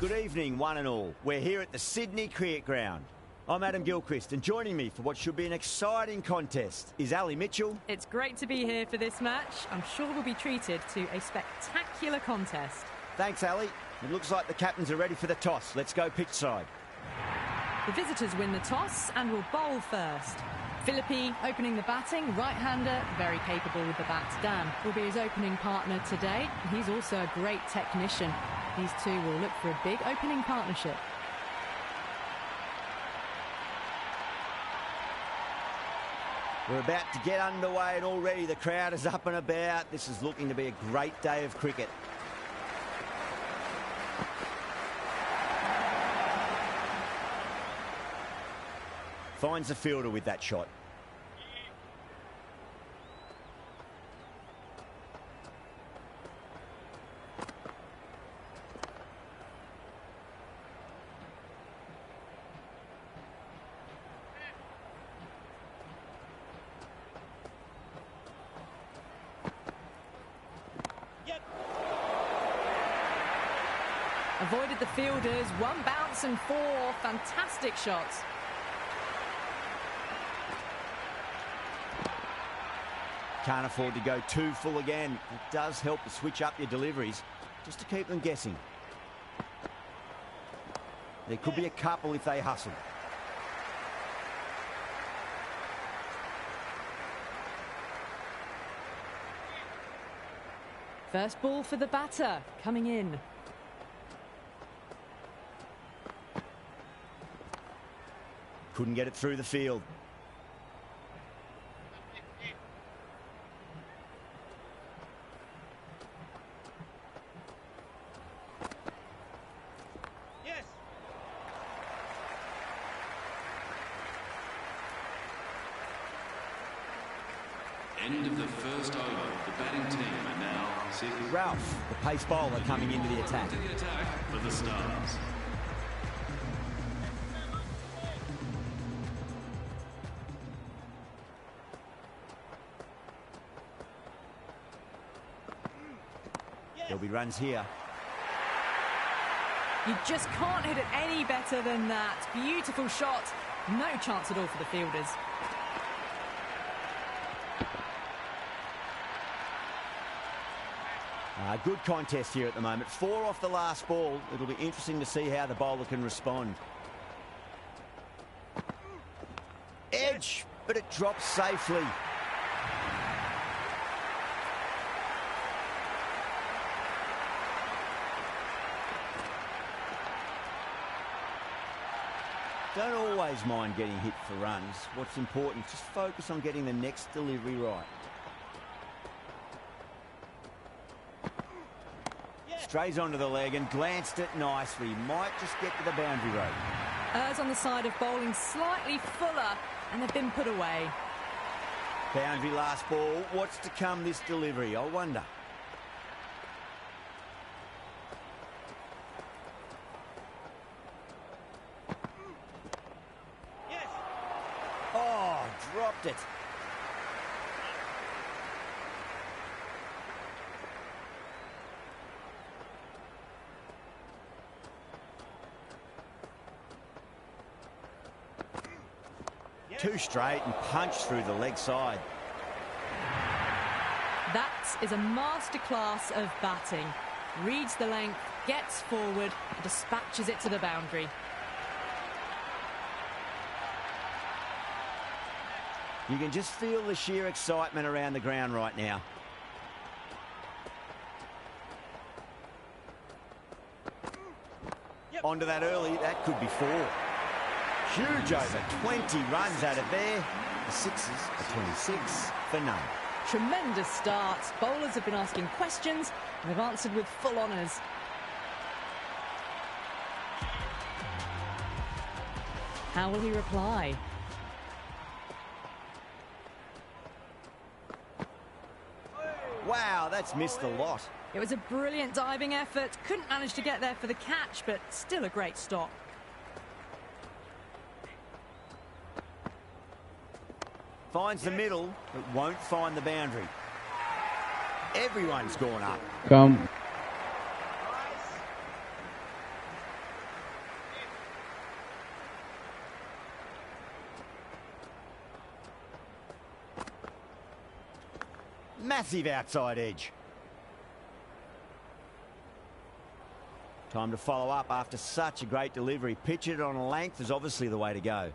Good evening, one and all. We're here at the Sydney Cricket Ground. I'm Adam Gilchrist, and joining me for what should be an exciting contest is Ali Mitchell. It's great to be here for this match. I'm sure we'll be treated to a spectacular contest. Thanks, Ali. It looks like the captains are ready for the toss. Let's go pitch side. The visitors win the toss and will bowl first. Philippi opening the batting, right-hander, very capable with the bat. Dan will be his opening partner today. He's also a great technician. These two will look for a big opening partnership. We're about to get underway and already the crowd is up and about. This is looking to be a great day of cricket. Finds the fielder with that shot. Avoided the fielders, one bounce and four. Fantastic shots. Can't afford to go too full again. It does help to switch up your deliveries, just to keep them guessing. There could be a couple if they hustle. First ball for the batter, coming in. Couldn't get it through the field. Yes. End of the first over. The batting team are now sitting. Ralph, the pace bowler, coming into the attack. To the attack for the Stars. There'll be runs here. You just can't hit it any better than that. Beautiful shot. No chance at all for the fielders. Good contest here at the moment. 4 off the last ball. It'll be interesting to see how the bowler can respond. Edge, but it drops safely. Don't always mind getting hit for runs. What's important, just focus on getting the next delivery right. Strays onto the leg and glanced it nicely. Might just get to the boundary road. Errs on the side of bowling slightly fuller, and they've been put away. Boundary last ball. What's to come this delivery? I wonder. Oh, dropped it. Too straight and punched through the leg side. That is a masterclass of batting. Reads the length, gets forward, and dispatches it to the boundary. You can just feel the sheer excitement around the ground right now. Onto that early, that could be 4. Huge over, 20 runs out of there. The sixes are 26 for none. Tremendous start. Bowlers have been asking questions, and they've answered with full honours. How will he reply? Wow, that's missed a lot. It was a brilliant diving effort. Couldn't manage to get there for the catch, but still a great stop. Finds the middle, but won't find the boundary. Everyone's gone up. Come. Massive outside edge. Time to follow up after such a great delivery. Pitch it on a length is obviously the way to go.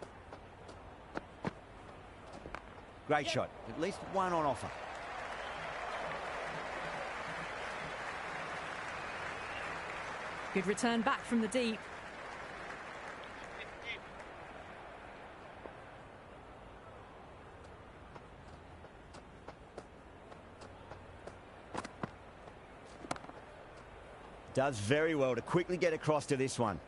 Great shot. At least one on offer. Good return back from the deep. Does very well to quickly get across to this one.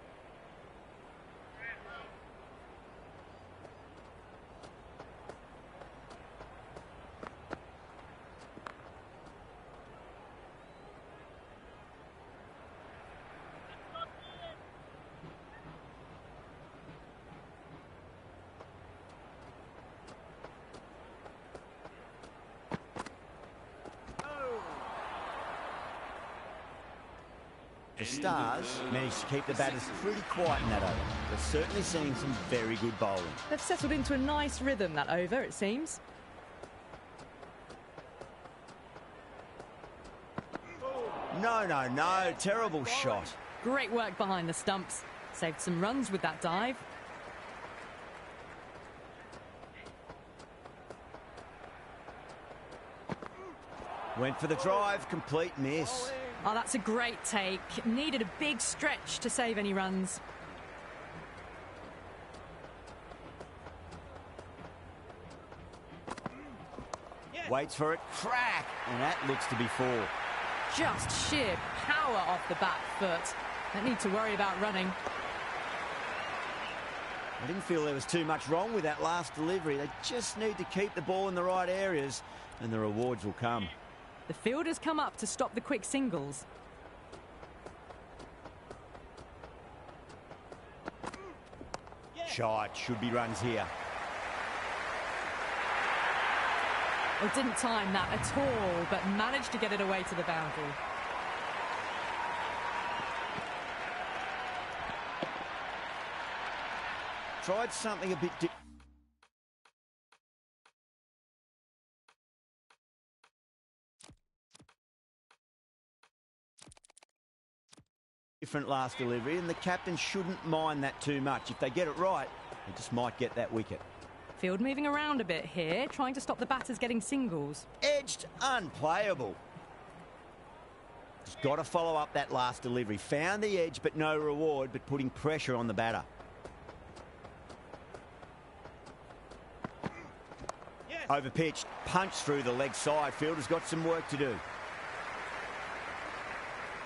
The Stars managed to keep the batters pretty quiet in that over. They're certainly seeing some very good bowling. They've settled into a nice rhythm that over, it seems. No. Terrible shot. Great work behind the stumps. Saved some runs with that dive. Went for the drive, complete miss. Oh, that's a great take. Needed a big stretch to save any runs. Waits for it, crack, and that looks to be four. Just sheer power off the back foot. Don't need to worry about running. I didn't feel there was too much wrong with that last delivery. They just need to keep the ball in the right areas, and the rewards will come. The fielders come up to stop the quick singles. Shot, should be runs here. Well, didn't time that at all, but managed to get it away to the boundary. Tried something a bit different last delivery, and the captain shouldn't mind that too much. If they get it right, they just might get that wicket. Field moving around a bit here, trying to stop the batters getting singles. Edged, unplayable. Just got to follow up that last delivery. Found the edge, but no reward, but putting pressure on the batter. Overpitched, punched through the leg side. Fielder's got some work to do.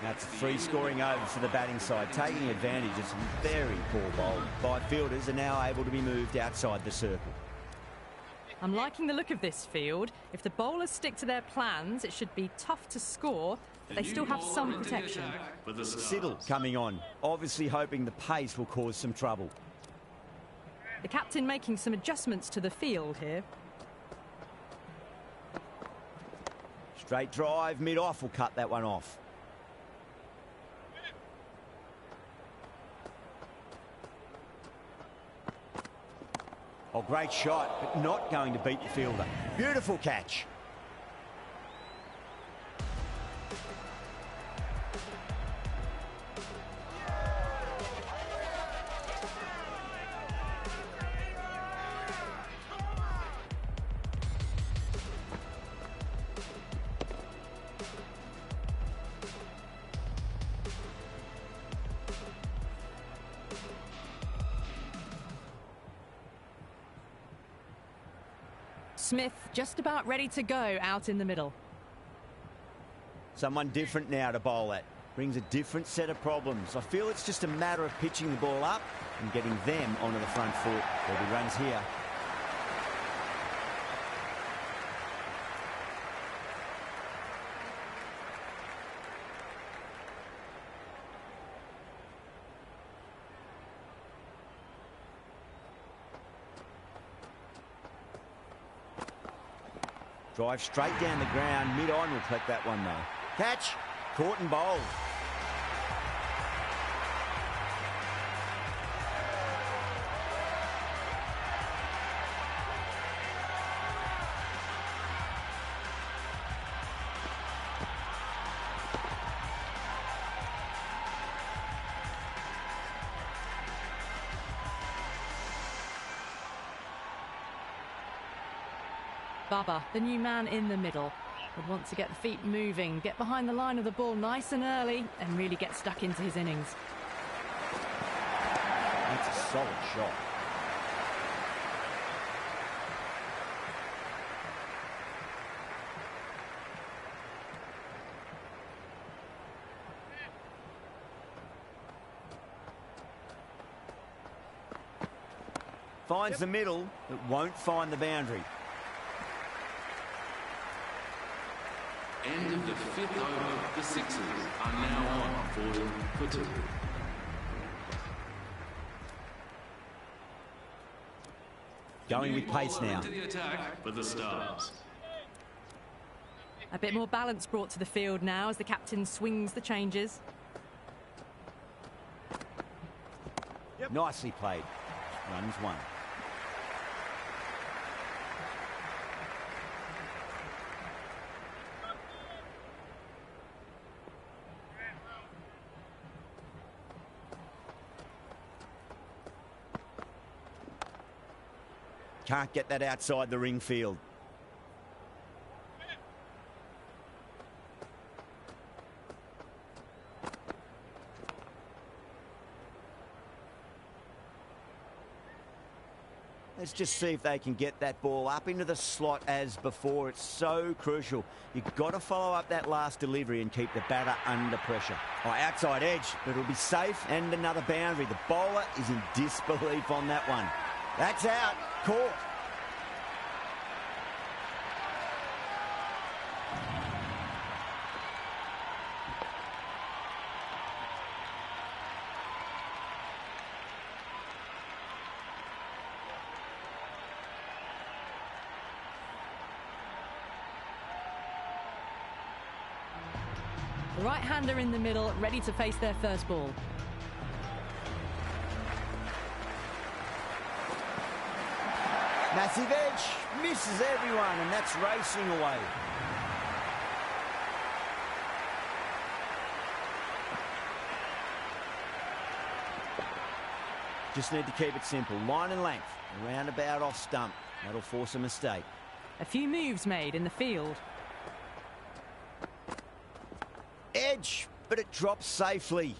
That's a free scoring over for the batting side, taking advantage of some very poor bowling by fielders are now able to be moved outside the circle. I'm liking the look of this field. If the bowlers stick to their plans, it should be tough to score, but they still have some protection. Siddle coming on, obviously hoping the pace will cause some trouble. The captain making some adjustments to the field here. Straight drive, mid-off will cut that one off. Oh, great shot, but not going to beat the fielder. Beautiful catch. Smith just about ready to go out in the middle. Someone different now to bowl at. Brings a different set of problems. I feel it's just a matter of pitching the ball up and getting them onto the front foot. There'll be runs here. Drive straight down the ground, mid-on will collect that one though. Catch, caught and bowled. Bubba, the new man in the middle. Would want to get the feet moving, get behind the line of the ball nice and early, and really get stuck into his innings. That's a solid shot. Finds the middle, but won't find the boundary. End of the 5th over. The Sixers are now on 40 for 2. Going with pace now. Into the attack for the Stars. A bit more balance brought to the field now as the captain swings the changes. Nicely played. Runs one. Can't get that outside the ring field. Let's just see if they can get that ball up into the slot as before. It's so crucial. You've got to follow up that last delivery and keep the batter under pressure. Oh, outside edge, but it'll be safe and another boundary. The bowler is in disbelief on that one. That's out. Caught. The right-hander in the middle, ready to face their first ball. Massive edge, misses everyone, and that's racing away. Just need to keep it simple. Line and length, roundabout off stump. That'll force a mistake. A few moves made in the field. Edge, but it drops safely.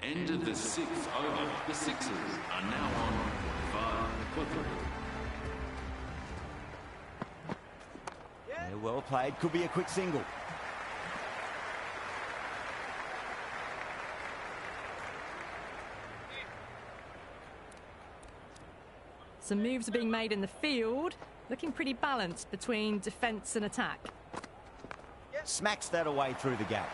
End of the 6th over. The Sixers are now on 45 for 3. Yeah, well played. Could be a quick single. Some moves are being made in the field, looking pretty balanced between defence and attack. Smacks that away through the gap.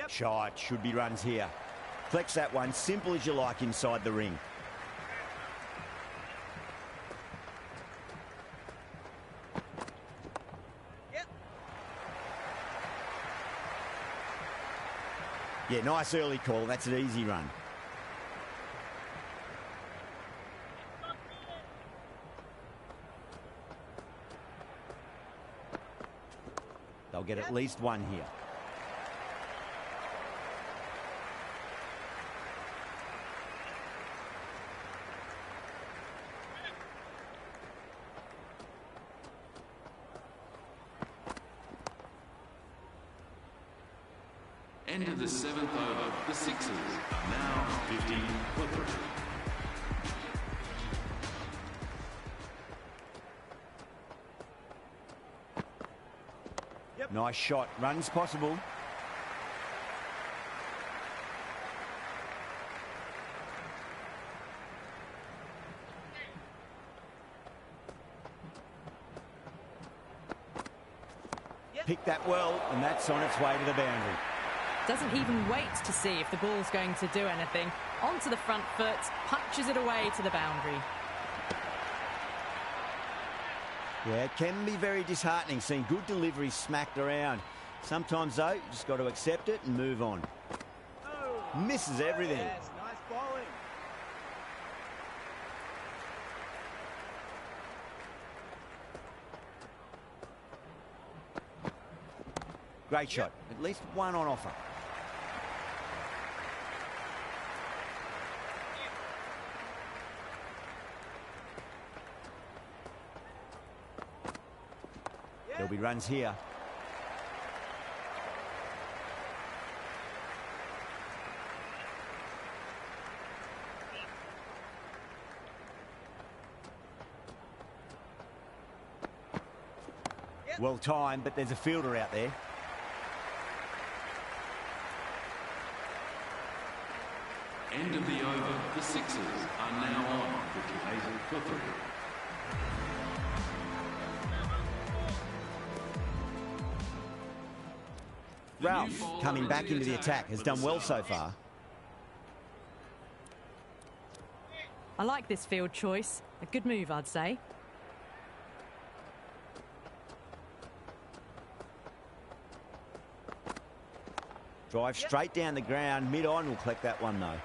Shot, should be runs here. Flex that one, simple as you like inside the ring. Yeah, nice early call. That's an easy run. They'll get at least one here. End of the 7th over. The Sixers are now 50 for 3. Nice shot. Runs possible. Picked that well, and that's on its way to the boundary. Doesn't even wait to see if the ball's going to do anything. Onto the front foot, punches it away to the boundary. Yeah, it can be very disheartening seeing good deliveries smacked around. Sometimes, though, you just got to accept it and move on. Misses everything. Yes, nice bowling. Great shot. At least one on offer. There'll be runs here. Well timed, but there's a fielder out there. End of the over. The Sixers are now on 58 for 3. Ralph, coming back into the attack, has done well so far. I like this field choice. A good move, I'd say. Drive straight down the ground. Mid-on will collect that one, though.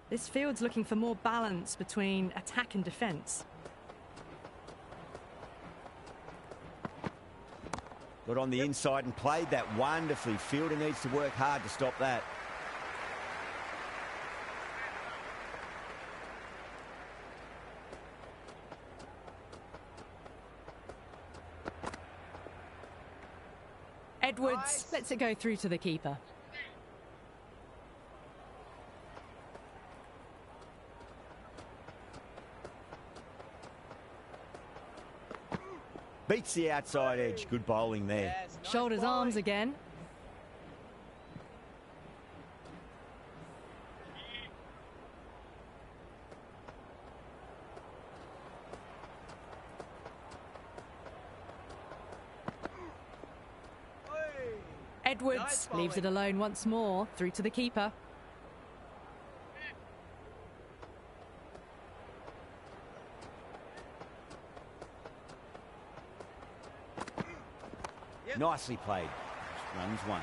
This field's looking for more balance between attack and defence. Got on the inside and played that wonderfully. Fielder needs to work hard to stop that. Edwards lets it go through to the keeper. Beats the outside edge. Good bowling there. Yes, nice. Shoulders, arms again. Edwards nice leaves it alone once more. Through to the keeper. Nicely played. Runs one.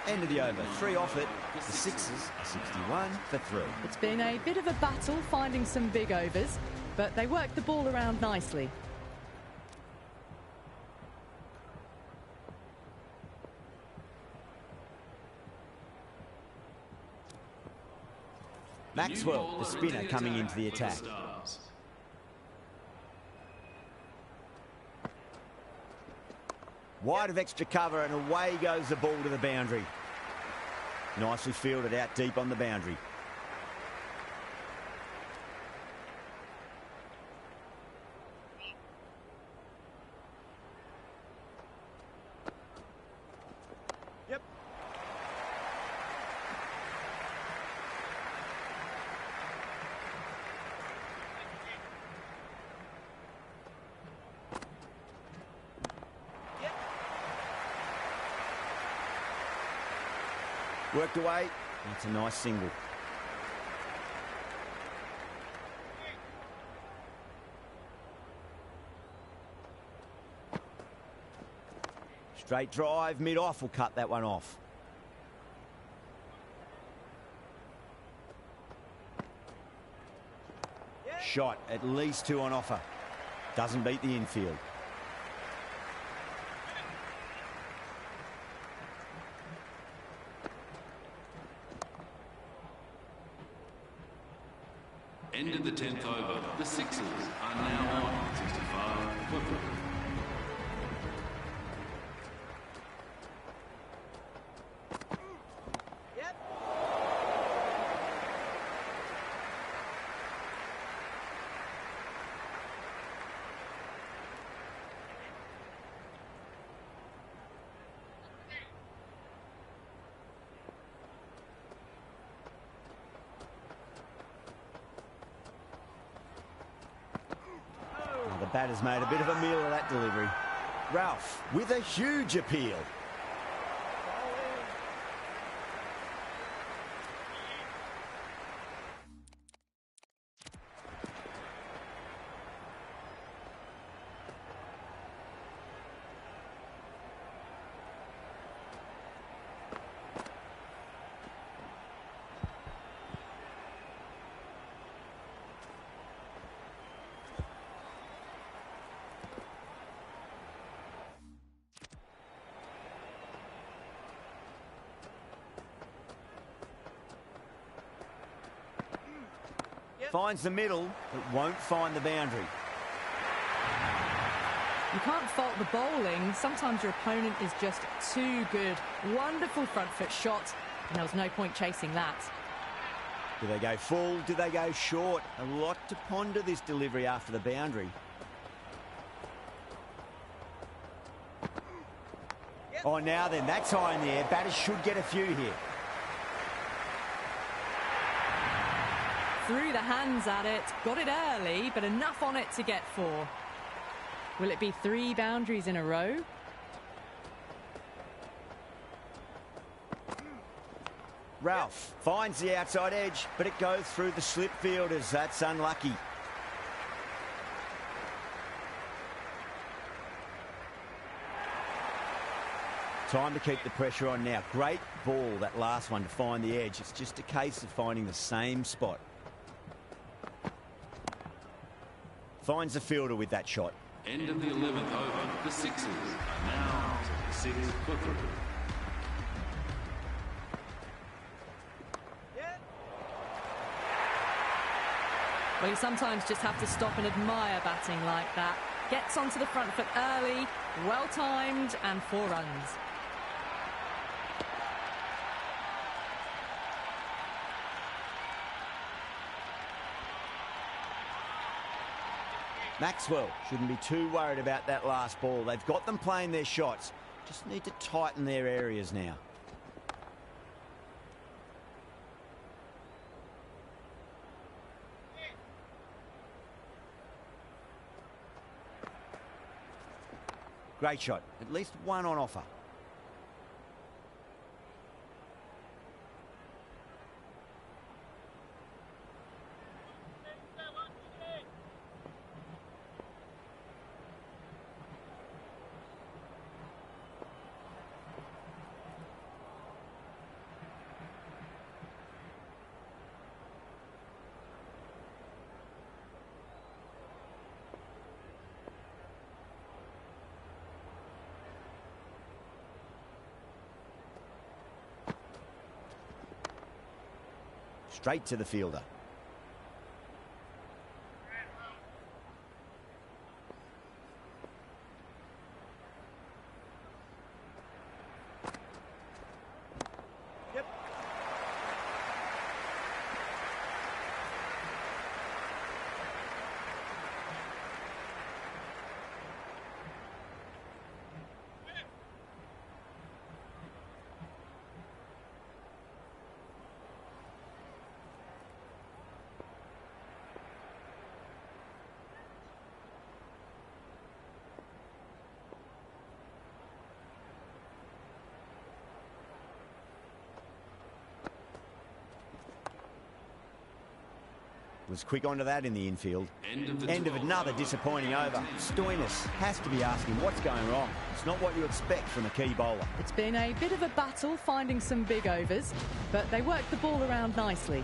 End of the over. 3 off it. The Sixers are 61 for 3. It's been a bit of a battle finding some big overs, but they worked the ball around nicely. Maxwell, the spinner, coming into the attack. Wide of extra cover, and away goes the ball to the boundary. Nicely fielded out deep on the boundary. Yep. Worked away. That's a nice single. Straight drive, mid-off will cut that one off. Shot, at least 2 on offer. Doesn't beat the infield. End of the 10th over. The Sixers are now on 65 for 3. The batter's made a bit of a meal of that delivery. Ralph with a huge appeal. Finds the middle, but won't find the boundary. You can't fault the bowling. Sometimes your opponent is just too good. Wonderful front foot shot, and there was no point chasing that. Do they go full? Do they go short? A lot to ponder this delivery after the boundary. Oh, now then, that's high in the air. Batters should get a few here. Threw the hands at it, got it early, but enough on it to get 4. Will it be 3 boundaries in a row? Ralph finds the outside edge, but it goes through the slip fielders. That's unlucky. Time to keep the pressure on now. Great ball, that last one, to find the edge. It's just a case of finding the same spot. Finds the fielder with that shot. End of the 11th over. The Sixers are now 6 for 3. Well, you sometimes just have to stop and admire batting like that. Gets onto the front foot early, well timed, and 4 runs. Maxwell shouldn't be too worried about that last ball. They've got them playing their shots. Just need to tighten their areas now. Great shot. At least one on offer. Straight to the fielder. Yep. Was quick onto that in the infield. End of another disappointing over. Stoinis has to be asking what's going wrong. It's not what you expect from a key bowler. It's been a bit of a battle finding some big overs, but they worked the ball around nicely.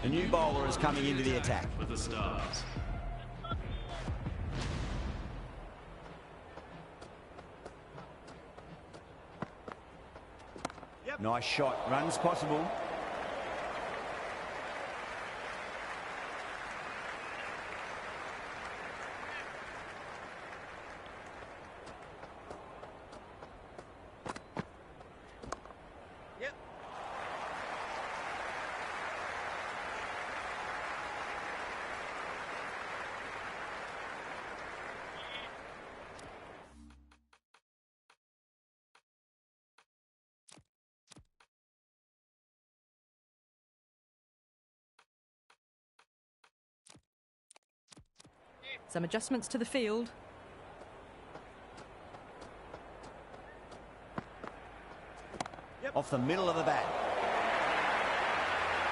The new bowler is coming into the attack. With the Stars. Nice shot. Runs possible. Yep. Some adjustments to the field. Yep. Off the middle of the bat.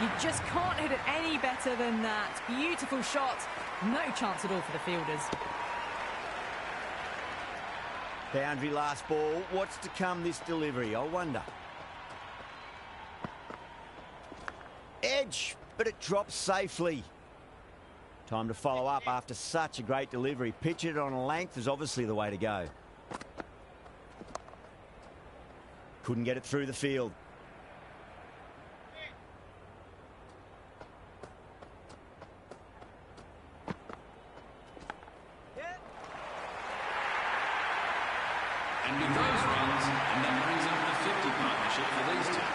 You just can't hit it any better than that. Beautiful shot. No chance at all for the fielders. Boundary last ball. What's to come this delivery? I wonder. Edge, but it drops safely. Time to follow up after such a great delivery. Pitch it on a length is obviously the way to go. Couldn't get it through the field. And with those runs, and that brings up the 50 partnership for these two.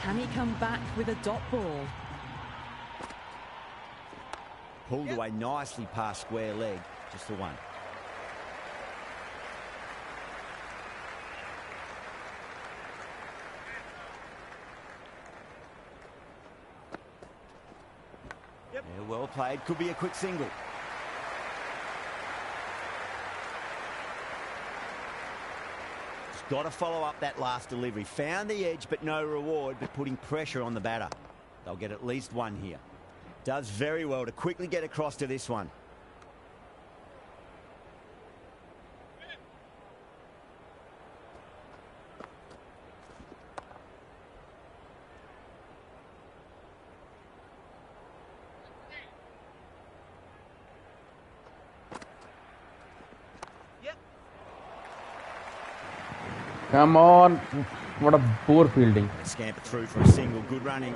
Can he come back with a dot ball? Pulled away nicely past square leg. Just the one. Yeah, well played. Could be a quick single. Got to follow up that last delivery. Found the edge, but no reward, but putting pressure on the batter. They'll get at least one here. Does very well to quickly get across to this one. Come on. What a poor fielding. Scamper through for a single. Good running.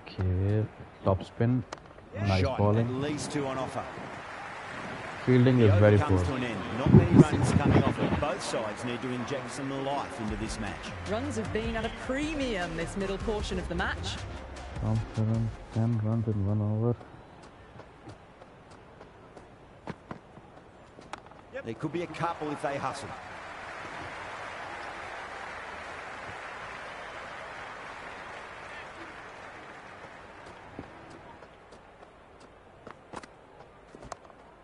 Okay. Top spin. Nice Shot. bowling. At least two on offer. Fielding The is over very comes poor. to an end. Not many runs coming off it. Both sides need to inject some life into this match. Runs have been at a premium this middle portion of the match. Confident, 10 runs in 1 over. There could be a couple if they hustle.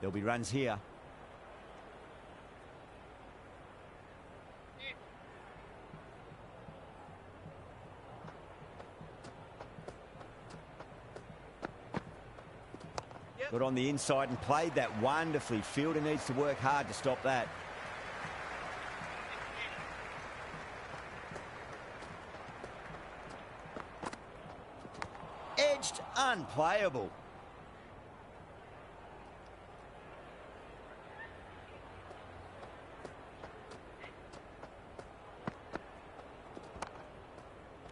There'll be runs here. Got on the inside and played that wonderfully. Fielder needs to work hard to stop that. Edged, unplayable.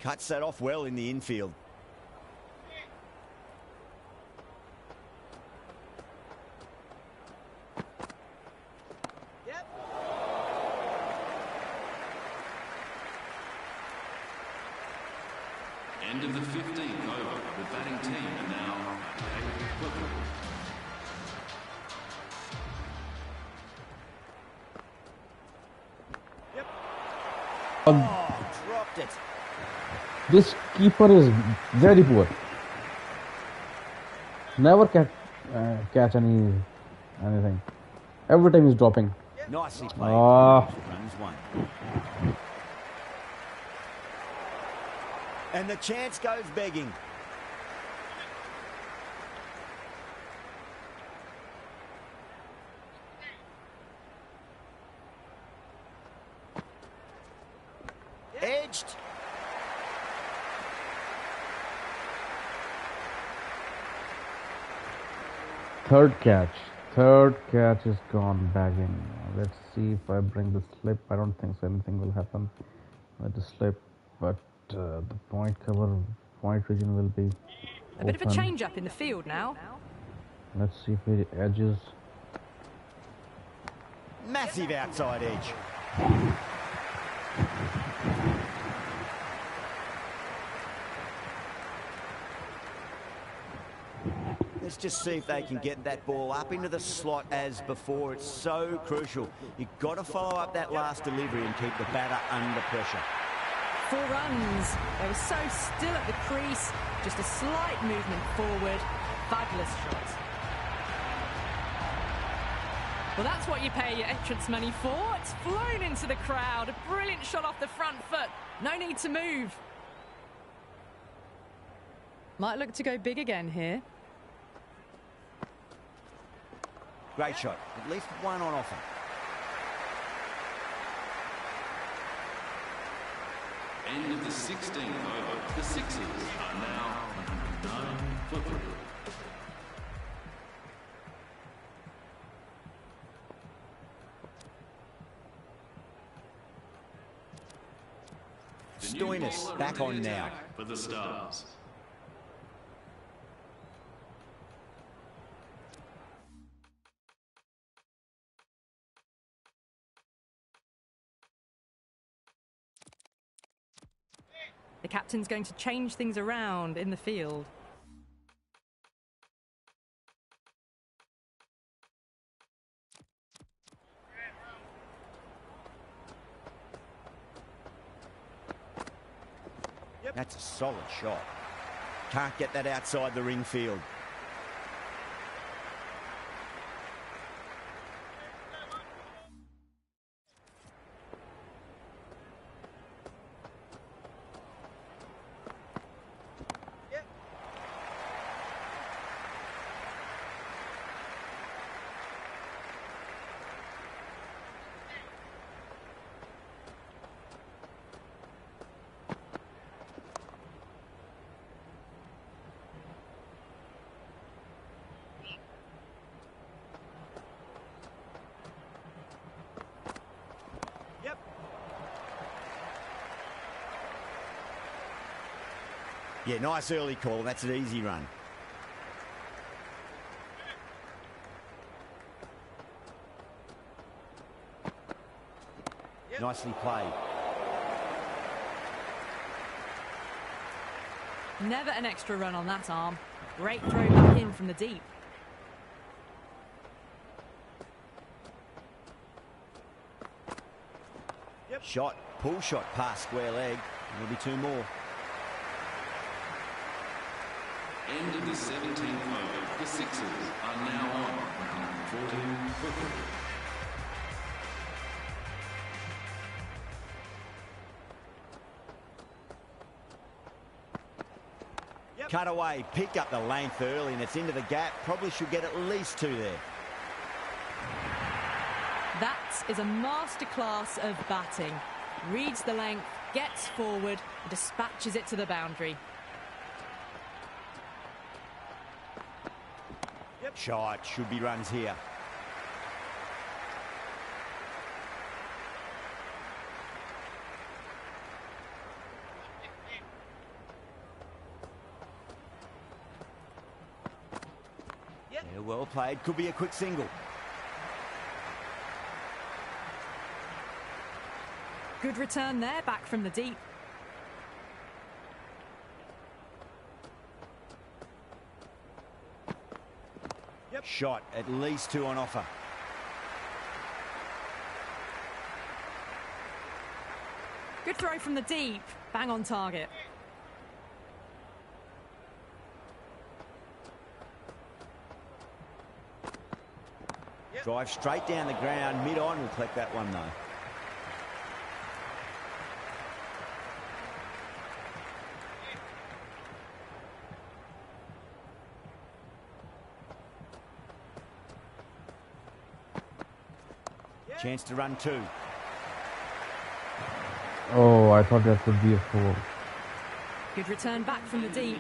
Cuts that off well in the infield. End of the 15th over. The batting team are now Dropped it. This keeper is very poor. Never catch anything. Every time he's dropping. Nicely played. Ah. Runs one. And the chance goes begging. Edged. Third catch is gone back in. Let's see if I bring the slip. I don't think so anything will happen with the slip, but the point region will be A bit of a change up in the field now. Let's see if it edges. Massive outside edge. Let's just see if they can get that ball up into the slot as before. It's so crucial. You've got to follow up that last delivery and keep the batter under pressure. 4 runs. They were so still at the crease. Just a slight movement forward. Fabulous shot. Well, that's what you pay your entrance money for. It's flown into the crowd. A brilliant shot off the front foot. No need to move. Might look to go big again here. Great shot. At least one on offer. End of the 16th over. The Sixers are now 109 for 3. Stoinis back on now. For the Stars. The captain's going to change things around in the field. That's a solid shot. Can't get that outside the ring field. Yeah, nice early call. That's an easy run. Nicely played. Never an extra run on that arm. Great throw back in from the deep. Shot, pull shot past square leg. There'll be two more. End of the 17th over. The Sixers are now on 114 for 3. Cut away, pick up the length early, and it's into the gap. Probably should get at least two there. That is a masterclass of batting. Reads the length, gets forward, and dispatches it to the boundary. Shot, should be runs here. Yeah, well played. Could be a quick single. Good return there, back from the deep. Shot, at least two on offer. Good throw from the deep. Bang on target. Drive straight down the ground. Mid-on will collect that one, though. Chance to run two. Oh, I thought that would be a 4. Good return back from the deep.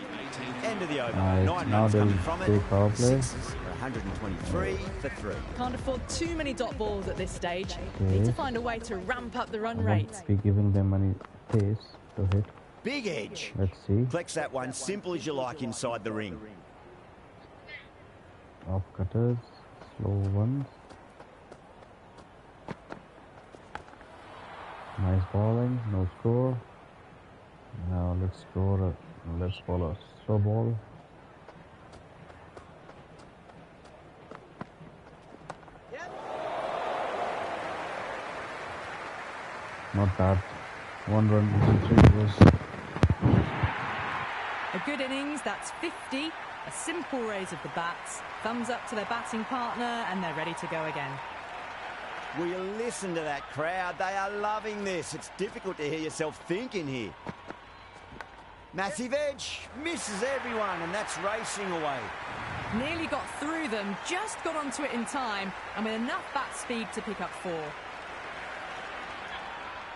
End of the over. Nice. 9 Now runs they'll coming from it. take power play. Sixers are 123 for 3. Can't afford too many dot balls at this stage. Okay. Need to find a way to ramp up the run I rate. won't be giving them any pace to hit. Big edge. Let's see. Collects that one simple as you like inside the ring. Off cutters, slow ones. Nice bowling, no score. Now let's score. Let's bowl a slow ball. Not bad. 1 run victory was. A good innings, that's 50. A simple raise of the bats. Thumbs up to their batting partner, and they're ready to go again. Will you listen to that crowd? They are loving this. It's difficult to hear yourself thinking here. Massive edge, misses everyone, and that's racing away. Nearly got through them, just got onto it in time, and with enough bat speed to pick up 4.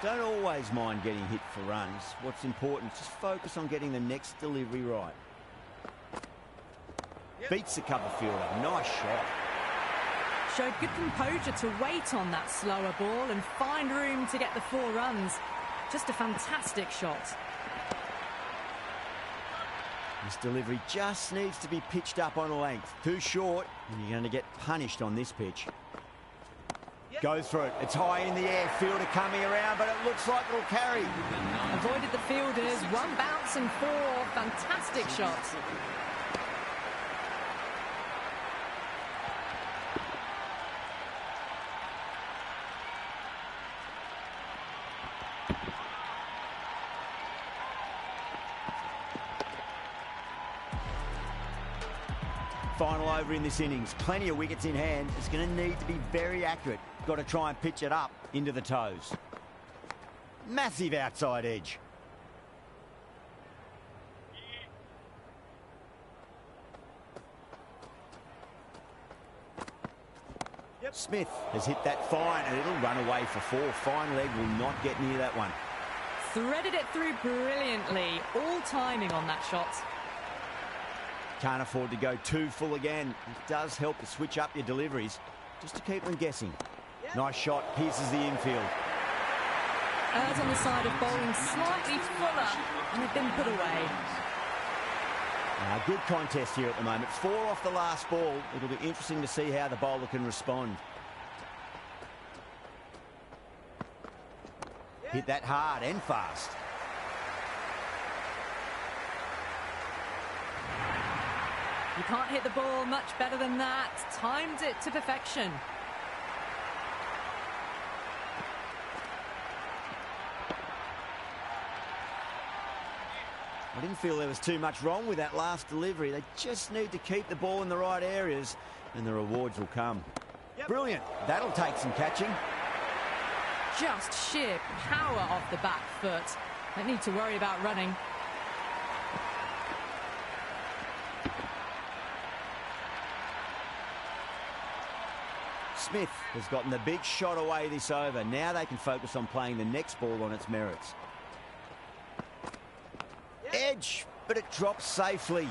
Don't always mind getting hit for runs. What's important is just focus on getting the next delivery right. Beats the cover fielder. Nice shot. Showed good composure to wait on that slower ball and find room to get the 4 runs. Just a fantastic shot. This delivery just needs to be pitched up on a length. Too short, and you're going to get punished on this pitch. Goes for it. It's high in the air. Fielder coming around, but it looks like it'll carry. Avoided the fielders. 1 bounce and 4. Fantastic shots. Final over in this innings. Plenty of wickets in hand. It's going to need to be very accurate. Got to try and pitch it up into the toes. Massive outside edge. Smith has hit that fine and it'll run away for 4. Fine leg will not get near that one. Threaded it through brilliantly. All timing on that shot. Can't afford to go too full again. It does help to switch up your deliveries just to keep them guessing. Nice shot, pierces the infield. Errs on the side of bowling slightly fuller and have been put away. Good contest here at the moment. 4 off the last ball. It'll be interesting to see how the bowler can respond. Hit that hard and fast. You can't hit the ball much better than that. Timed it to perfection. I didn't feel there was too much wrong with that last delivery. They just need to keep the ball in the right areas and the rewards will come. Brilliant. That'll take some catching. Just sheer power off the back foot. Don't need to worry about running. Smith has gotten the big shot away this over. Now they can focus on playing the next ball on its merits. Edge, but it drops safely.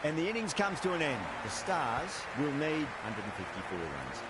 And the innings comes to an end. The Stars will need 154 runs.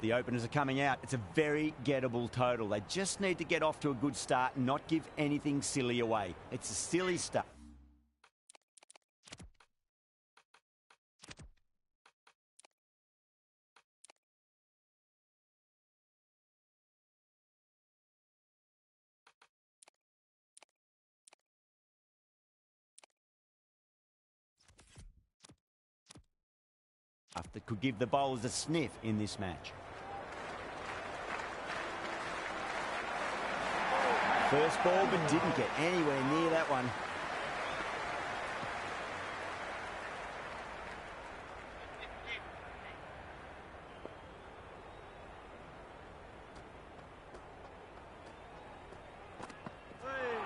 The openers are coming out. It's a very gettable total. They just need to get off to a good start and not give anything silly away. It's a silly stuff. That could give the bowlers a sniff in this match. First ball, but didn't get anywhere near that one.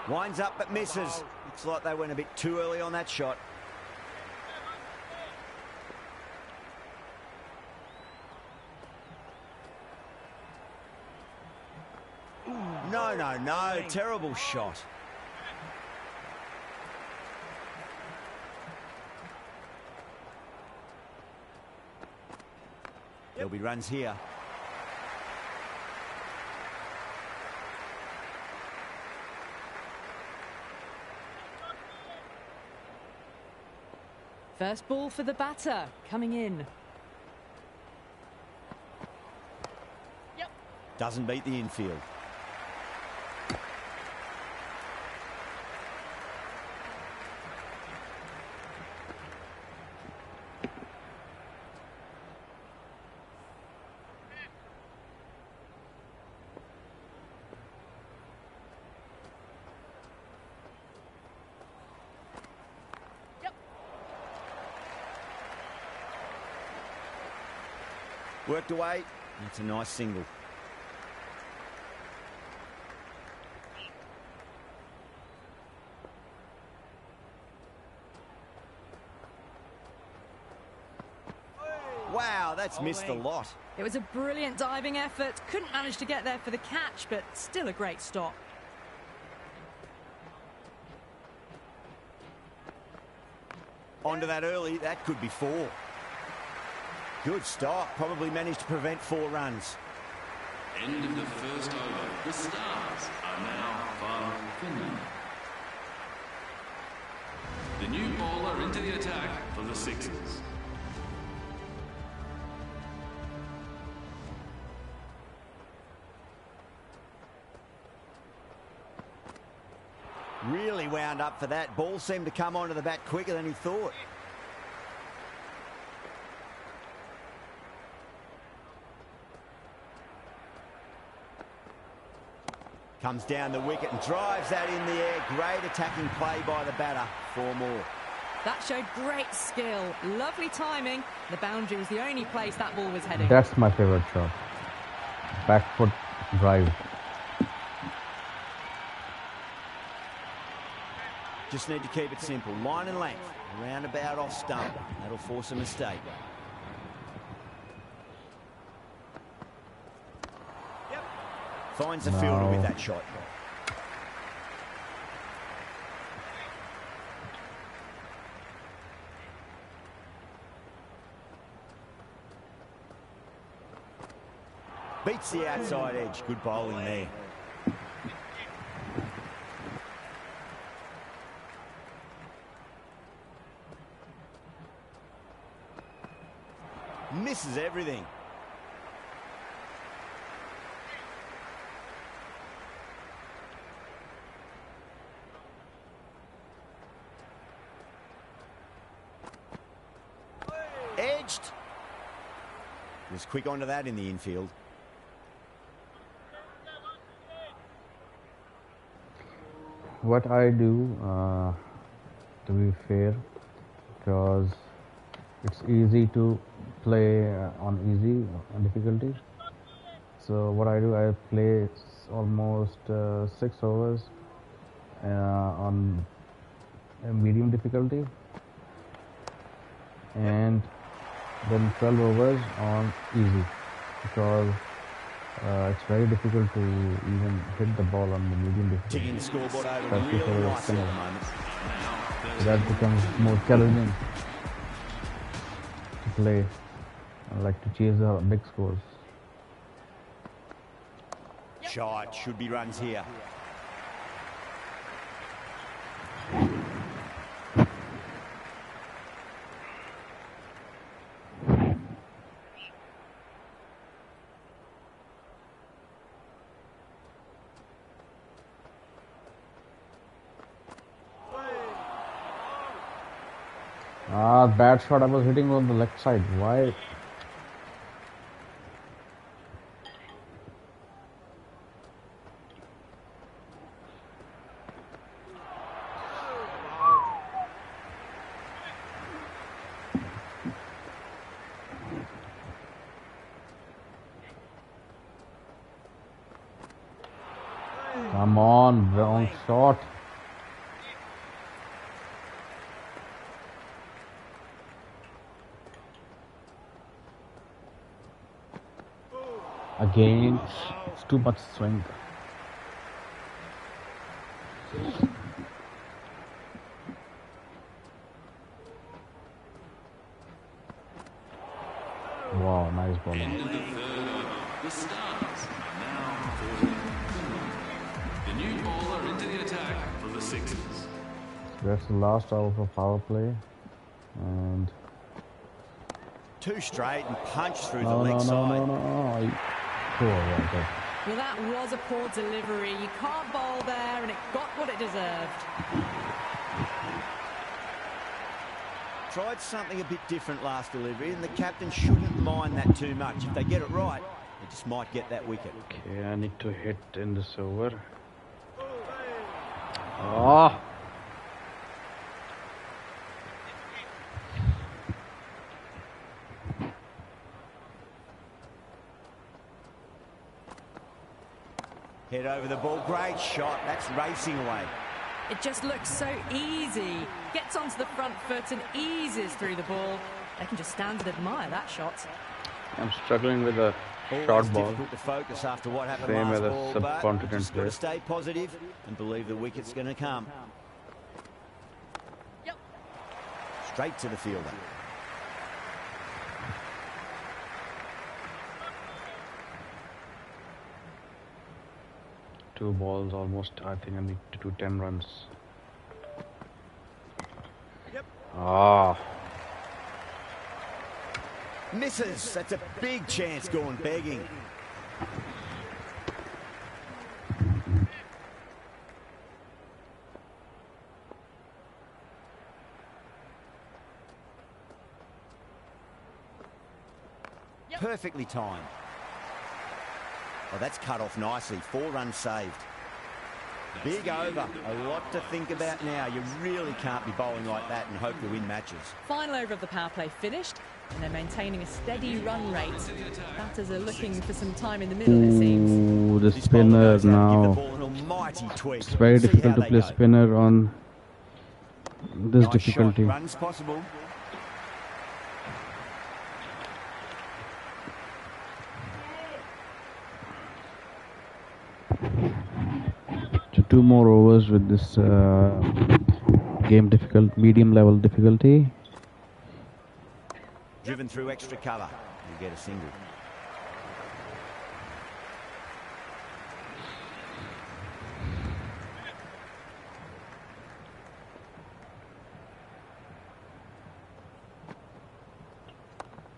Winds up but misses. Looks like they went a bit too early on that shot. No. Terrible shot. There'll be runs here. First ball for the batter, coming in. Doesn't beat the infield. Worked away. That's a nice single. Wow, that's missed a lot. It was a brilliant diving effort. Couldn't manage to get there for the catch, but still a great stop. Onto that early. That could be 4. Good stop. Probably managed to prevent 4 runs. End of the first over. The Stars are now 5 for none. The new bowler into the attack for the Sixers. Really wound up for that. Ball seemed to come onto the bat quicker than he thought. Comes down the wicket and drives that in the air. Great attacking play by the batter. 4 more. That showed great skill. Lovely timing. The boundary was the only place that ball was heading. That's my favorite shot. Back foot drive. Just need to keep it simple. Line and length. Roundabout off stump. That'll force a mistake. Finds the fielder with that shot. Beats the outside edge. Good bowling there. Misses everything. Edged. Was quick onto that in the infield. What I do, to be fair, because it's easy to play on easy difficulty. So what I do, I play almost 6 overs on medium difficulty, and then 12 overs on easy, because it's very difficult to even hit the ball on the medium difficulty. Ticking the scoreboard over really nicely at the moment. So that becomes more challenging to play. I like to chase the big scores. Shot. Should be runs here. Bad shot. I was hitting on the left side. Why? Come on, wrong shot. Again, it's too much swing. Wow, nice bowling. End of the third over. The Stars are now 14. The new bowler into the attack for the Sixers. That's the last over for power play. And Two straight and punch through the no, leg no, no, side. no. Poor, yeah, good. Well, that was a poor delivery. You can't bowl there, and it got what it deserved. Tried something a bit different last delivery, and the captain shouldn't mind that too much. If they get it right, they just might get that wicket. Okay, I need to hit in this over. Oh. Head over the ball, great shot. That's racing away. It just looks so easy. Gets onto the front foot and eases through the ball. They can just stand and admire that shot. I'm struggling with a Always short ball. difficult to focus after what happened Same last as a ball, but subcontinent just got to player. stay positive and believe the wicket's going to come. Yep. Straight to the fielder. Two balls almost. I think I need to do 10 runs. Yep. Ah. Misses. That's a big chance going begging. Yep. Perfectly timed. Oh, that's cut off nicely. 4 runs saved. Big over. A lot to think about now. You really can't be bowling like that and hope to win matches. Final over of the power play finished, and they're maintaining a steady run rate. Batters are looking for some time in the middle, it seems. Ooh, the This bowler spinner knows how to give the now. ball an almighty tweak. It's very See difficult how to they play go. spinner on this Nice difficulty. shot. Runs possible. So 2 more overs with this medium level difficulty. Driven through extra cover. You get a single.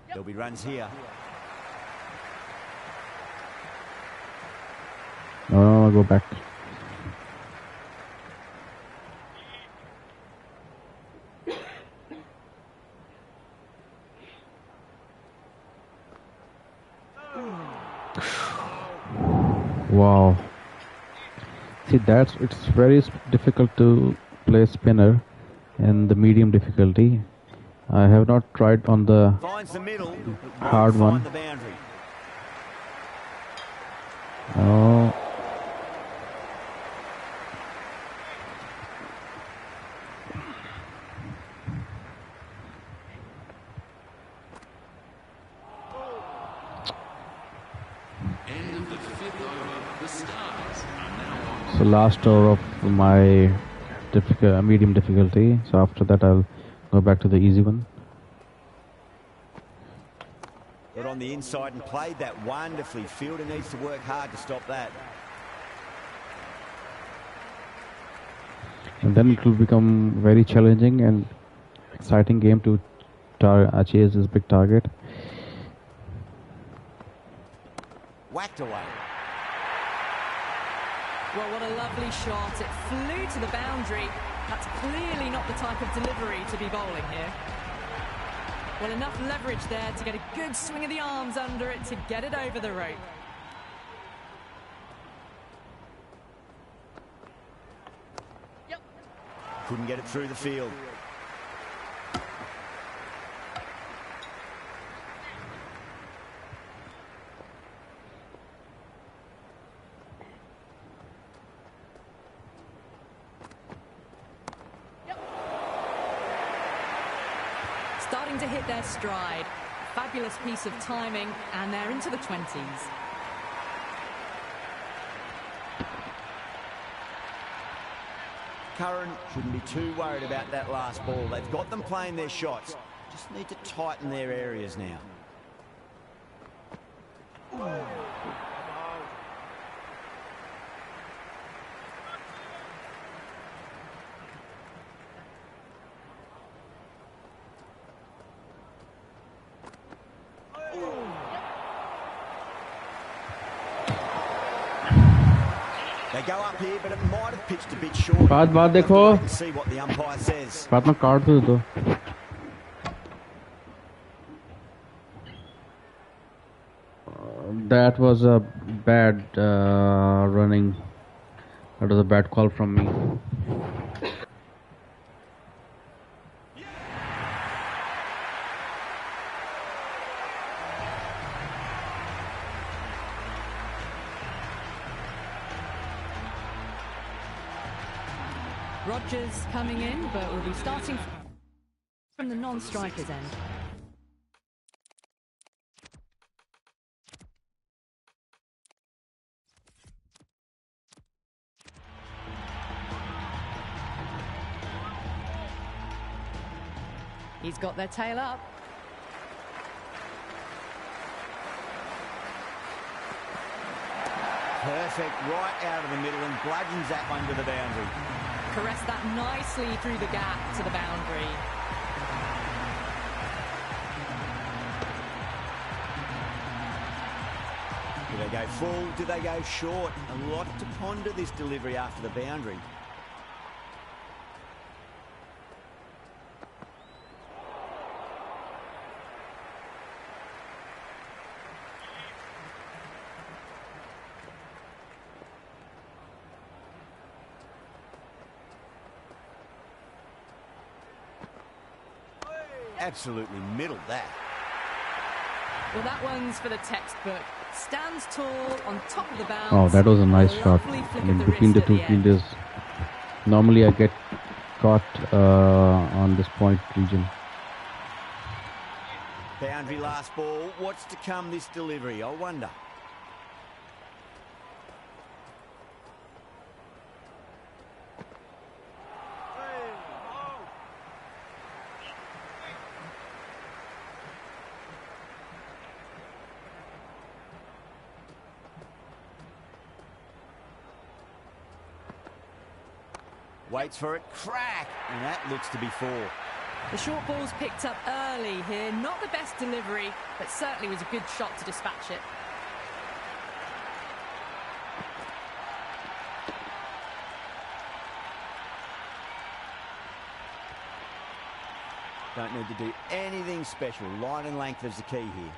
There'll be runs here. No, I'll go back. Wow. See, it's very difficult to play spinner in the medium difficulty. I have not tried on the Finds the middle. but hard won't one. find the boundary. Oh. End of the 5th over. The Stars are now on. So last over of my medium difficulty. So after that I'll go back to the easy one. Got on the inside and played that wonderfully. Fielder needs to work hard to stop that. And then it will become very challenging and exciting game to chase this big target. Whacked away. Well, what a lovely shot. It flew to the boundary. That's clearly not the type of delivery to be bowling here. Well, enough leverage there to get a good swing of the arms under it to get it over the rope. Yep. Couldn't get it through the field. starting to hit their stride. Fabulous piece of timing, and they're into the 20s. Curran shouldn't be too worried about that last ball. They've got them playing their shots. Just need to tighten their areas now. They go up here, but it might have pitched a bit short. बात देखो. See what the umpire says. बात में काट दो. That was a bad running. That was a bad call from me. Rogers coming in, but will be starting from the non-strikers end. He's got their tail up. Perfect, right out of the middle and bludgeons that one to the boundary. Caressed that nicely through the gap to the boundary. Do they go full? Do they go short? A lot to ponder this delivery after the boundary. Absolutely middled that. Well, that one's for the textbook. Stands tall on top of the bounce. Oh, that was a nice shot. Between the two fielders. Normally I get caught on this point region. Boundary last ball. What's to come this delivery? I wonder. Waits for it, crack, and that looks to be four. The short ball's picked up early here. Not the best delivery, but certainly was a good shot to dispatch it. Don't need to do anything special. Line and length is the key here.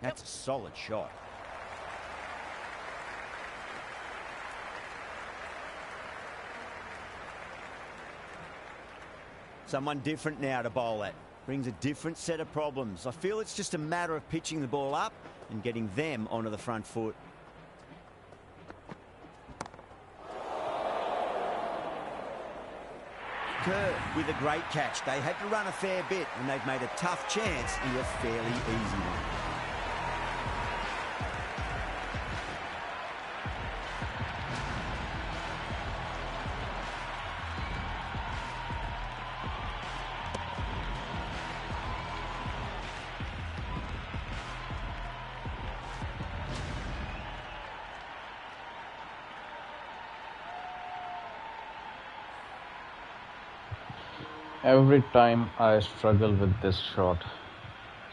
That's a solid shot. Someone different now to bowl at. Brings a different set of problems. I feel it's just a matter of pitching the ball up and getting them onto the front foot. Kerr with a great catch. They had to run a fair bit and they've made a tough chance into a fairly easy one. Every time I struggle with this shot.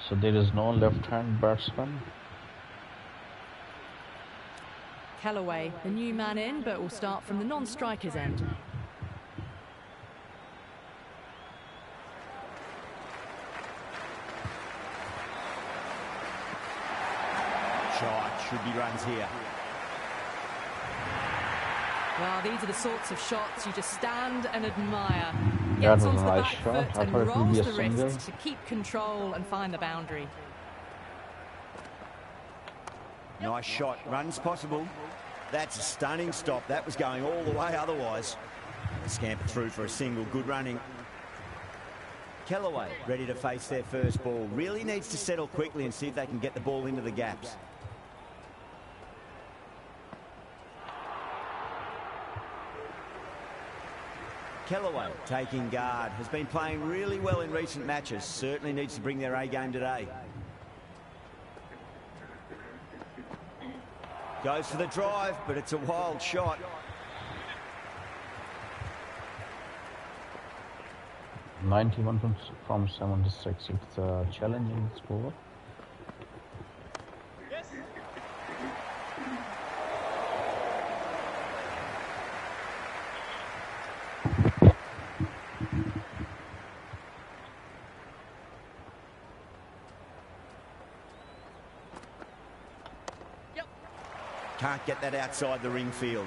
So there is no left-hand batsman. Kellaway, the new man in, but will start from the non-strikers end. Shot, should be runs here. Well, these are the sorts of shots you just stand and admire. That Gets was onto a the nice back shot. foot I thought and it would be rolls a the single. wrists to keep control and find the boundary. Nice shot, runs possible. That's a stunning stop. That was going all the way otherwise. Scamper through for a single. Good running. Kellaway ready to face their first ball. Really needs to settle quickly and see if they can get the ball into the gaps. Kellaway taking guard. Has been playing really well in recent matches. Certainly needs to bring their A game today. Goes for the drive, but it's a wild shot. $91 from 76. It's a challenging score. Can't get that outside the ring field.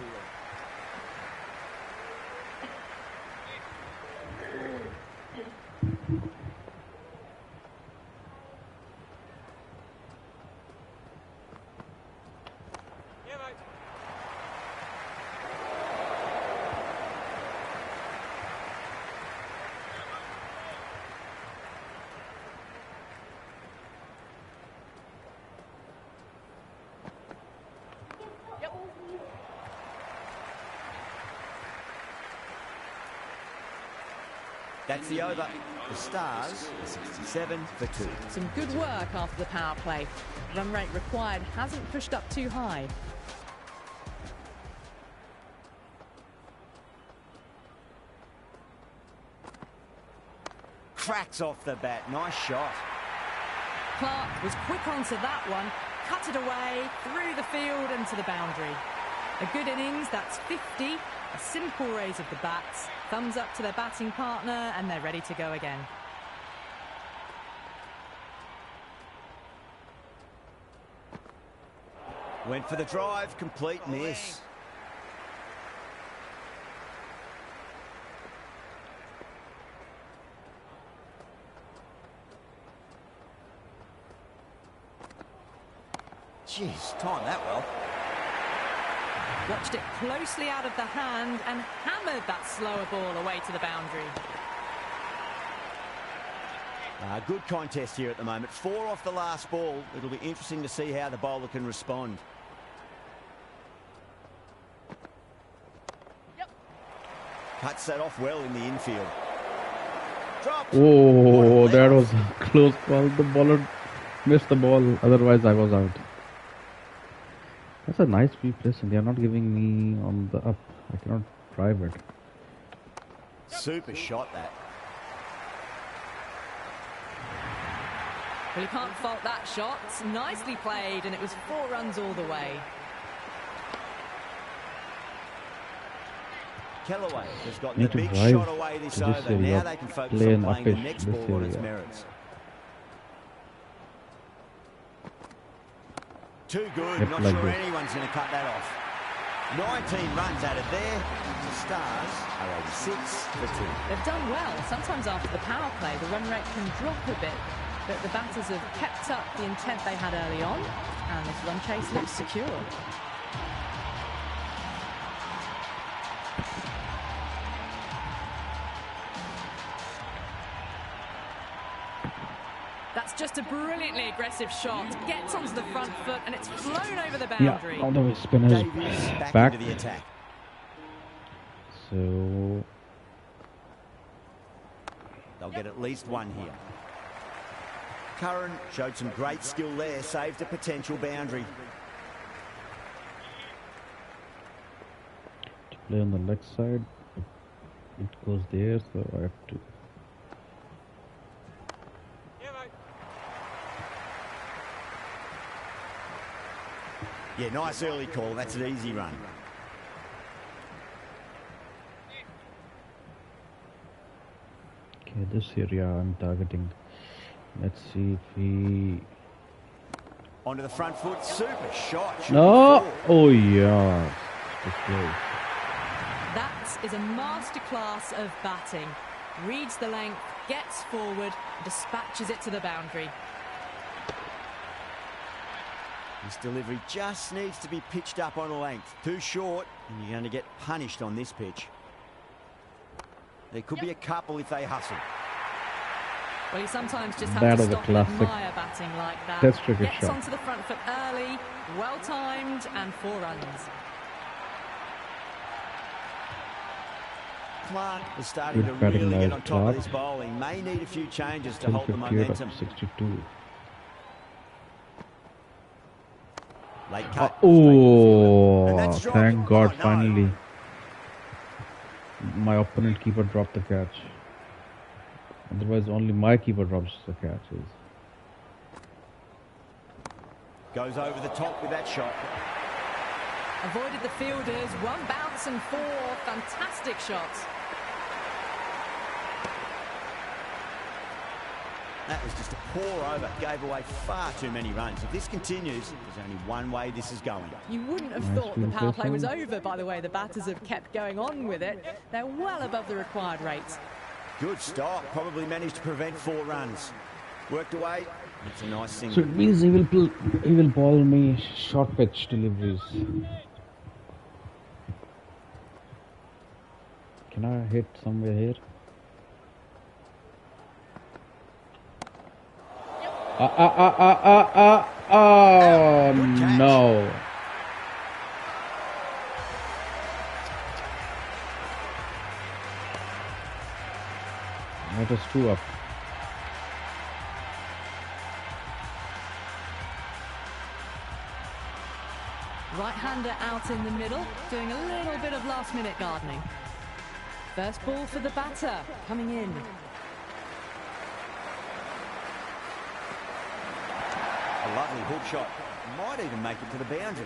That's the over. The Stars, 67 for 2. Some good work after the power play. Run rate required hasn't pushed up too high. Cracks off the bat. Nice shot. Clark was quick onto that one, cut it away, through the field and to the boundary. A good innings, that's 50. A simple raise of the bats, thumbs up to their batting partner, and they're ready to go again. Went for the drive, complete miss. Jeez, timed that well. Watched it closely out of the hand and hammered that slower ball away to the boundary. Good contest here at the moment. 4 off the last ball. It'll be interesting to see how the bowler can respond. Cuts that off well in the infield. Dropped. Oh, that was a close call. The bowler missed the ball. Otherwise, I was out. That's a nice sweep. Listen, they are not giving me on the up. I cannot drive it. Super shot that. Well, you can't fault that shot. Nicely played, and it was 4 runs all the way. Kellaway has got the big shot away this over. Now they can focus on playing the next ball on its merits. Too good. Not sure anyone's going to cut that off. 19 runs out of there. The Stars are 86 for 2. They've done well. Sometimes after the power play, the run rate can drop a bit, but the batters have kept up the intent they had early on, and this run chase looks secure. That's just a brilliantly aggressive shot. Gets onto the front foot and it's flown over the boundary. Yeah, all the way spinners back into the attack. So they'll get at least one here. Curran showed some great skill there, saved a potential boundary. To play on the leg side, it goes there, so I have to. Yeah, nice early call. That's an easy run. Okay, this area I'm targeting. Let's see if he... Onto the front foot. Super shot. No! Oh, yeah. That is a masterclass of batting. Reads the length, gets forward, dispatches it to the boundary. This delivery just needs to be pitched up on a length. Too short, and you're going to get punished on this pitch. There could be a couple if they hustle. Well, you sometimes just have That to is a stop and classic admire batting like that. Test cricket Gets shot. onto the front foot early, well-timed, and 4 runs. Clark is starting to Good batting really get by on top of Clark. this bowling. May need a few changes to halt the 10:58 momentum. up 62. Late cut. Oh, And that's dropped. thank God, Oh, no. finally. My opponent keeper dropped the catch. Otherwise, only my keeper drops the catches. Goes over the top with that shot. Avoided the fielders, 1 bounce and 4. Fantastic shots. That was just a pour over. Gave away far too many runs. If this continues, there's only one way this is going. You wouldn't have Nice thought the power play was fielding. over by the way the batters have kept going on with it. They're well above the required rates. Good stop. Probably managed to prevent 4 runs. Worked away. It's a nice So single. it means he will ball me short pitch deliveries. Can I hit somewhere here? Oh Good catch. no! That was 2 up. Right-hander out in the middle, doing a little bit of last-minute gardening. First ball for the batter, coming in. A lovely hook shot. Might even make it to the boundary.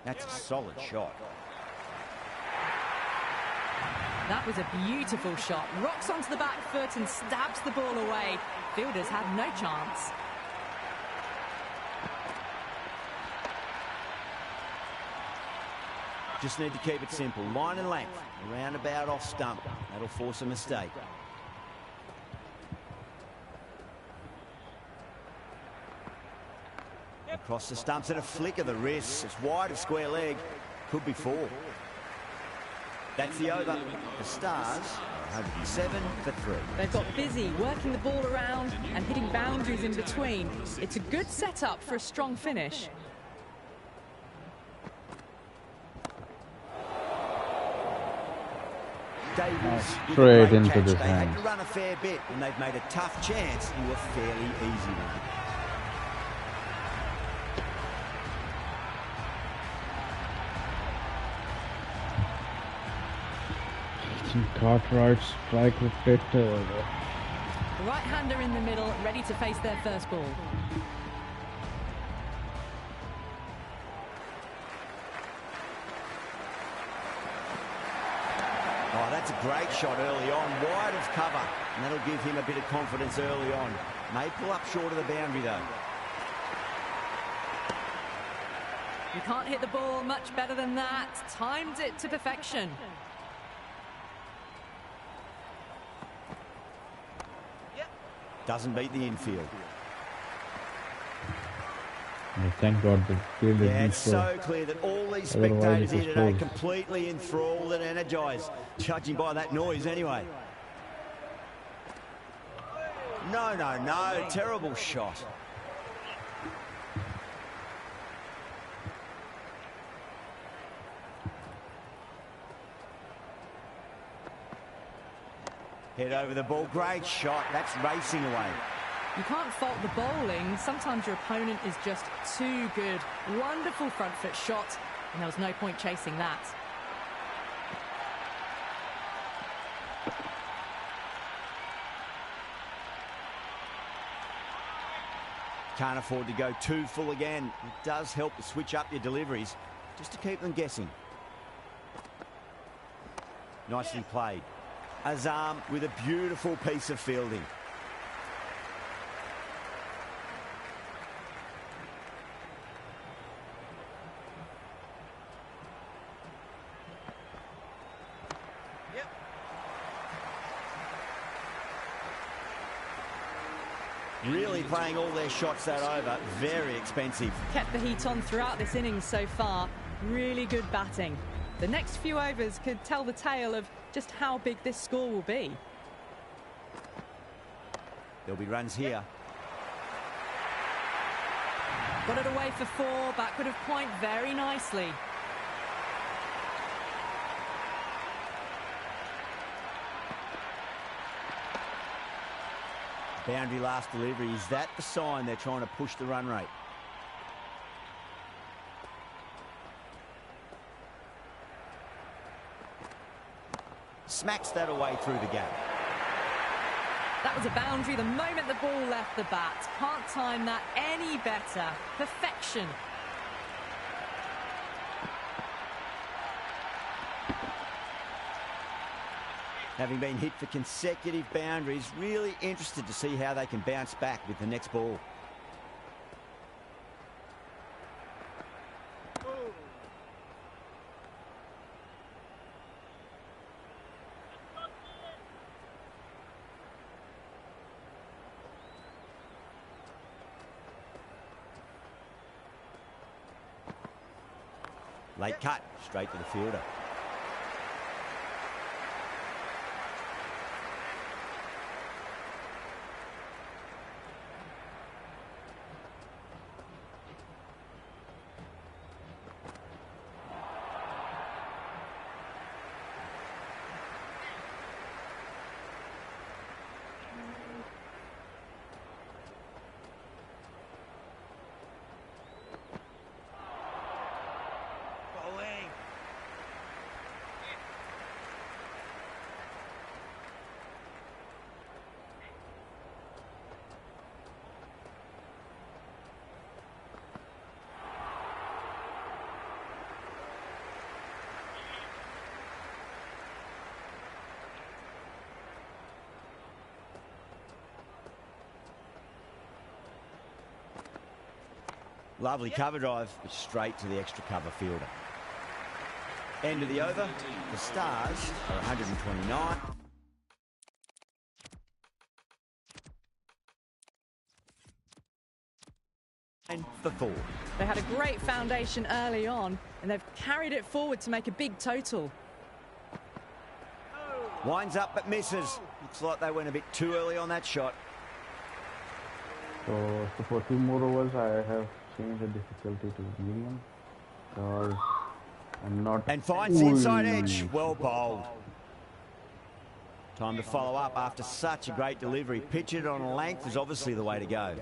That's a solid shot. That was a beautiful shot. Rocks onto the back foot and stabs the ball away. Fielders had no chance. Just need to keep it simple. Line and length. Around about off stump. That'll force a mistake. Across the stumps and a flick of the wrist. It's wide of square leg. Could be 4. That's the over. The Stars are 107 for 3. They've got busy working the ball around and hitting boundaries in between. It's a good setup for a strong finish. Davies with a Straight great into catch. this They had hand. to run a fair bit and they've made a tough chance into a fairly easy one. Cartwright strike with it. Right-hander in the middle, ready to face their first ball. Oh, that's a great shot early on, wide of cover, and that'll give him a bit of confidence early on. May pull up short of the boundary though. You can't hit the ball much better than that. Timed it to perfection. Doesn't beat the infield. Thank God the field is Yeah, being it's slow. so clear that all these Otherwise spectators it here was today close. completely enthralled and energised, judging by that noise anyway. No, terrible shot. Head over the ball, great shot, that's racing away. You can't fault the bowling. Sometimes your opponent is just too good. Wonderful front foot shot, and there was no point chasing that. Can't afford to go too full again. It does help to switch up your deliveries. just to keep them guessing. Nicely played. Azam with a beautiful piece of fielding. Really playing all their shots that over. Very expensive. Kept the heat on throughout this innings so far. Really good batting. The next few overs could tell the tale of just how big this score will be. There'll be runs here. Got it away for 4, backward of point very nicely. Boundary last delivery. Is that the sign they're trying to push the run rate? Smacks that away through the gap. That was a boundary the moment the ball left the bat. Can't time that any better. Perfection. Having been hit for consecutive boundaries, really interested to see how they can bounce back with the next ball. Late cut, straight to the fielder. Lovely cover drive, but straight to the extra cover fielder. End of the over. The Stars are 129. And for 4. They had a great foundation early on, and they've carried it forward to make a big total. Winds up but misses. Looks like they went a bit too early on that shot. So for 2 more overs, I have changed the difficulty to medium because I'm not. And finds the inside edge. Well bowled. Time to follow up after such a great delivery. Pitch it on a length is obviously the way to go.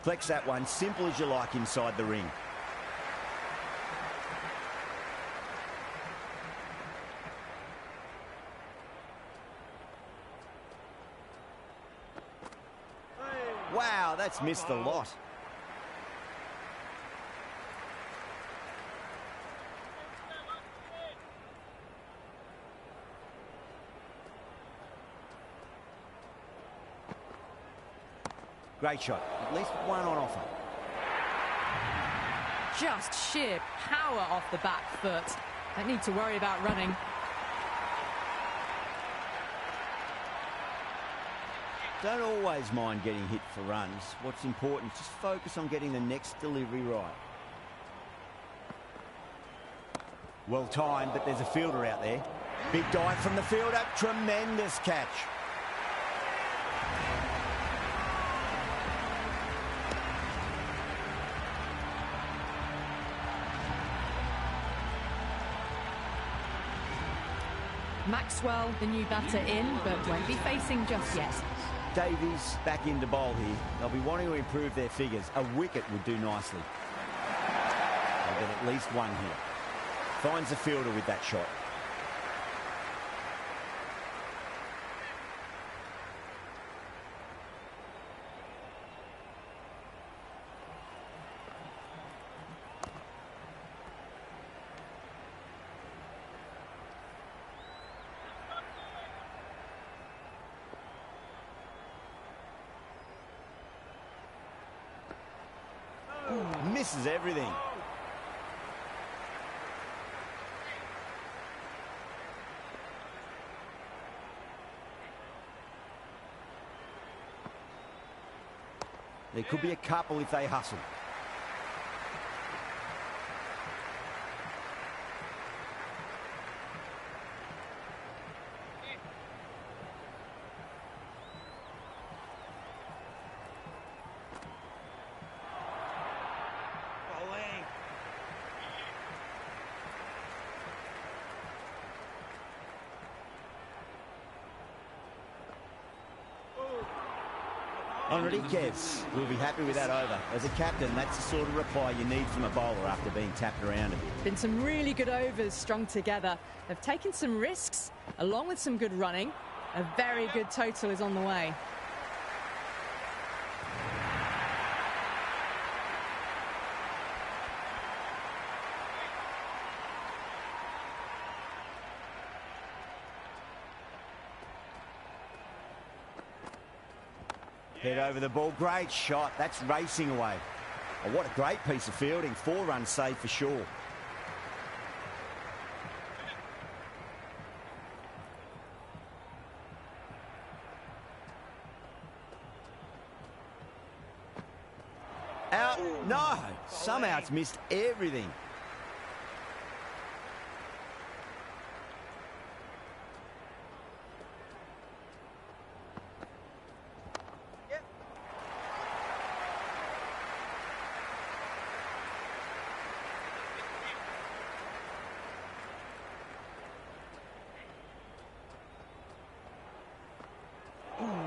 Flex that one, simple as you like inside the ring. Wow, that's missed a lot. Great shot. At least one on offer. Just sheer power off the back foot. Don't need to worry about running. Don't always mind getting hit for runs. What's important is just focus on getting the next delivery right. Well timed, but there's a fielder out there. Big dive from the fielder. Tremendous catch. Maxwell, the new batter in, but won't be facing just yet. Davies back into bowl here. They'll be wanting to improve their figures. A wicket would do nicely. They'll get at least one here. Finds the fielder with that shot. misses everything. There could be a couple if they hustle. Enriquez will be happy with that over. As a captain, that's the sort of reply you need from a bowler after being tapped around a bit. Been some really good overs strung together. They've taken some risks, along with some good running. A very good total is on the way. Head over the ball. Great shot. That's racing away. Oh, what a great piece of fielding. 4 runs saved for sure. Out. No. Somehow it's missed everything.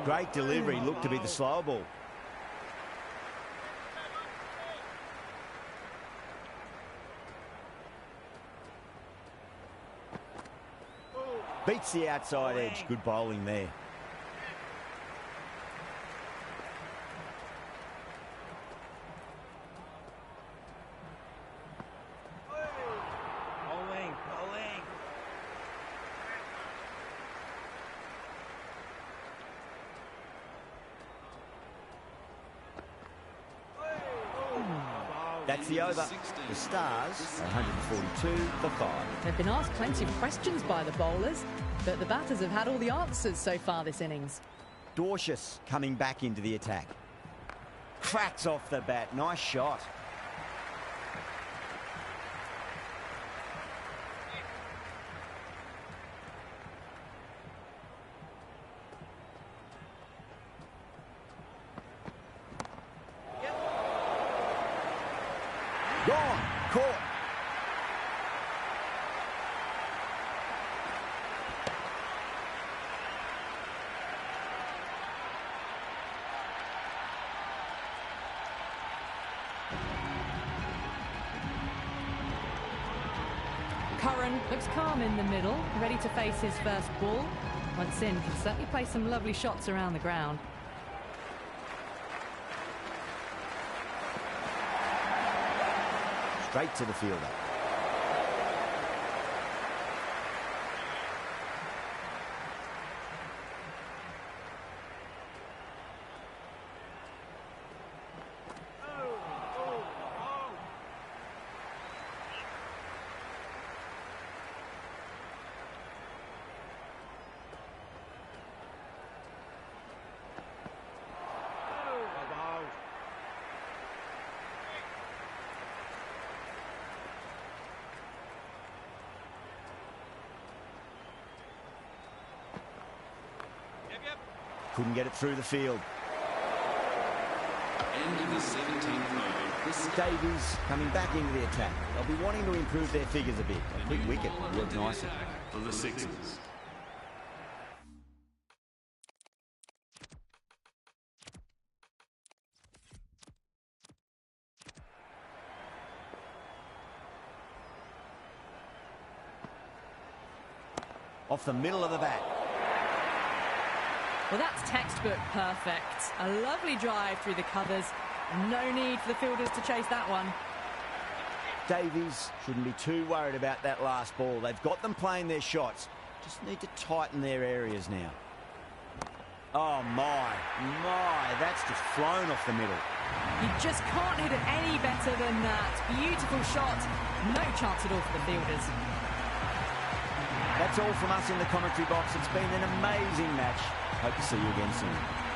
Great delivery, looked to be the slow ball. Beats the outside edge, good bowling there. That's the over. The Stars, 142 for 5. They've been asked plenty of questions by the bowlers, but the batters have had all the answers so far this innings. Dorcius coming back into the attack. Cracks off the bat. Nice shot. Gone. Caught. Curran looks calm in the middle, ready to face his first ball. Once in, can certainly play some lovely shots around the ground. Straight to the fielder. Couldn't get it through the field. End of the 17th over. Davies coming back into the attack. They'll be wanting to improve their figures a bit. A quick wicket worked nicely. For the Sixers. Off the middle of the bat. Well, that's textbook perfect. A lovely drive through the covers. No need for the fielders to chase that one. Davies shouldn't be too worried about that last ball. They've got them playing their shots. Just need to tighten their areas now. Oh, my. That's just flown off the middle. You just can't hit it any better than that. Beautiful shot. No chance at all for the fielders. That's all from us in the commentary box. It's been an amazing match. Hope to see you again soon.